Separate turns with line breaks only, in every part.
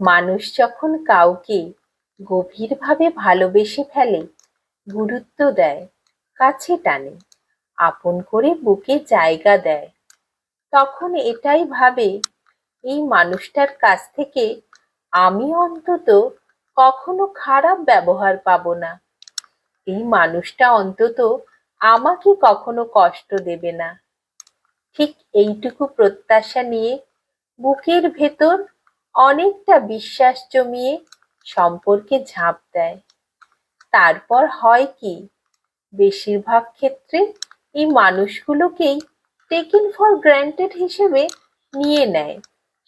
মানুষ যখন কাউকে গভীরভাবে ভালোবেসে ফেলে, গুরুত্ব দেয়, কাছে টানে, আপন করে বুকে জায়গা দেয়, তখন এটাই ভাবে এই মানুষটার কাছ থেকে আমি অন্তত কখনো খারাপ ব্যবহার পাবো না। এই মানুষটা অন্তত আমাকে কখনো কষ্ট দেবে না। ঠিক এইটুকু প্রত্যাশা নিয়ে বুকের ভেতর অনেকটা বিশ্বাস জমিয়ে সম্পর্কে ঝাঁপ দেয়। তারপর হয় কি, বেশিরভাগ ক্ষেত্রে এই মানুষগুলোকেই টেকেন ফর গ্র্যান্টেড হিসেবে নিয়ে নেয়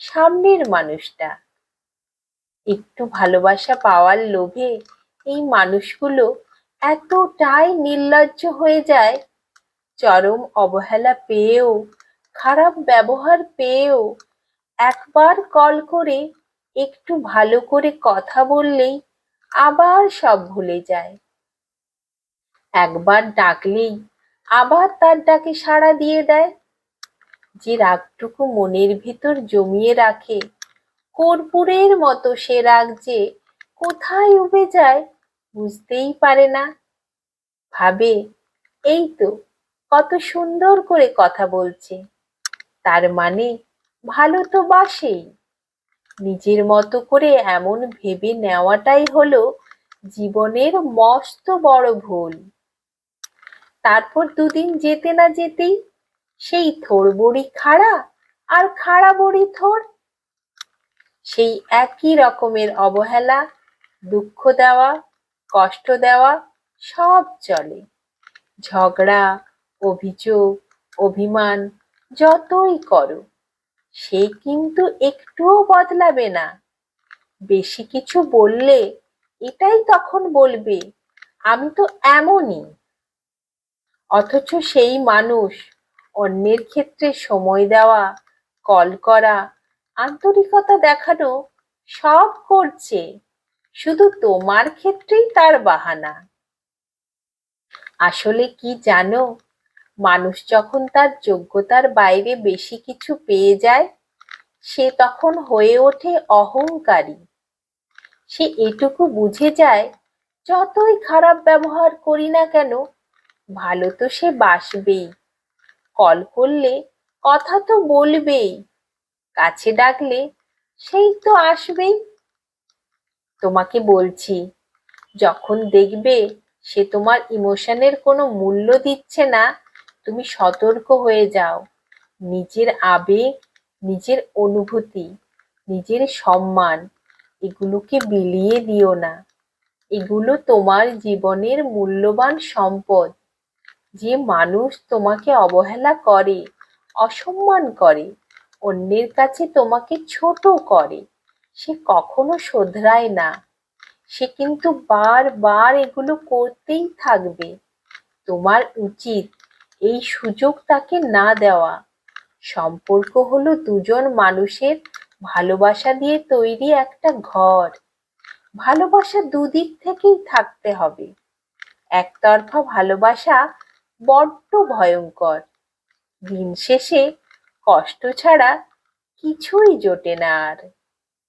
সামনের মানুষটা। একটু ভালোবাসা পাওয়ার লোভে এই মানুষগুলো এতটাই নির্লজ্জ হয়ে যায়, চরম অবহেলা পেয়েও, খারাপ ব্যবহার পেয়েও একবার কল করে একটু ভালো করে কথা বললেই আবার সব ভুলে যায়। একবার ডাকলেই আবার তার ডাকে সাড়া দিয়ে দেয়। যে রাগটুকু মনের ভিতর জমিয়ে রাখে, কর্পূরের মতো সে রাগ যে কোথায় উবে যায় বুঝতেই পারে না। ভাবে এই তো কত সুন্দর করে কথা বলছে, তার মানে ভালো তো বাসেই। নিজের মতো করে এমন ভেবে নেওয়াটাই হলো জীবনের মস্ত বড় ভুল। তারপর দুদিন যেতে না যেতেই সেই থোড় বড়ি খাড়া আর খাড়া বড়ি থোড়, সেই একই রকমের অবহেলা, দুঃখ দেওয়া, কষ্ট দেওয়া সব চলে। ঝগড়া, অভিযোগ, অভিমান যতই করো, সে কিন্তু একটুও বদলাবে না। বেশি কিছু বললে এটাই তখন বলবে আমি তো এমনই। অথচ সেই মানুষ অন্যের ক্ষেত্রে সময় দেওয়া, কল করা, আন্তরিকতা দেখানো সব করছে, শুধু তোমার ক্ষেত্রেই তার বাহানা। আসলে কি জানো, মানুষ যখন তার যোগ্যতার বাইরে বেশি কিছু পেয়ে যায়, সে তখন হয়ে ওঠে অহংকারী। সে এটুকু বুঝে যায় যতই খারাপ ব্যবহার করি না কেন, ভালো তো সে বাসবেই, কল করলে কথা তো বলবেই, কাছে ডাকলে সেই তো আসবেই। তোমাকে বলছি, যখন দেখবে সে তোমার ইমোশনের কোনো মূল্য দিচ্ছে না, তুমি সতর্ক হয়ে যাও। নিজের আবেগ, নিজের অনুভূতি, নিজের সম্মান এগুলোকে বিলিয়ে দিও না। এগুলো তোমার জীবনের মূল্যবান সম্পদ। যে মানুষ তোমাকে অবহেলা করে, অসম্মান করে, অন্যের কাছে তোমাকে ছোট করে, সে কখনো শোধরায় না। সে কিন্তু বারবার এগুলো করতেই থাকবে। তোমার উচিত এই সুযোগ তাকে না দেওয়া। সম্পর্ক হলো দুজন মানুষের ভালোবাসা দিয়ে তৈরি একটা ঘর। ভালোবাসা দুদিক থেকেই থাকতে হবে। একতরফা ভালোবাসা বড্ড ভয়ঙ্কর। দিন শেষে কষ্ট ছাড়া কিছুই জোটে না আর।